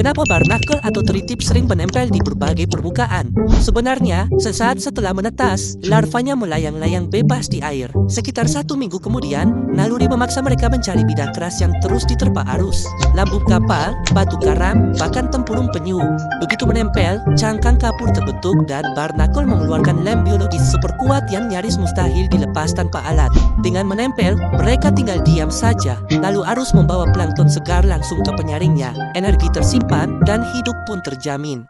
Kenapa barnacle atau teritip sering menempel di berbagai permukaan? Sebenarnya, sesaat setelah menetas, larvanya melayang-layang bebas di air. Sekitar 1 minggu kemudian, naluri memaksa mereka mencari bidang keras yang terus diterpa arus. Lambung kapal, batu karang, bahkan tempurung penyu. Begitu menempel, cangkang kapur terbentuk dan barnacle mengeluarkan lem biologis super kuat yang nyaris mustahil dilepas tanpa alat. Dengan menempel, mereka tinggal diam saja, lalu arus membawa plankton segar langsung ke penyaringnya. Energi tersimpan dan hidup pun terjamin.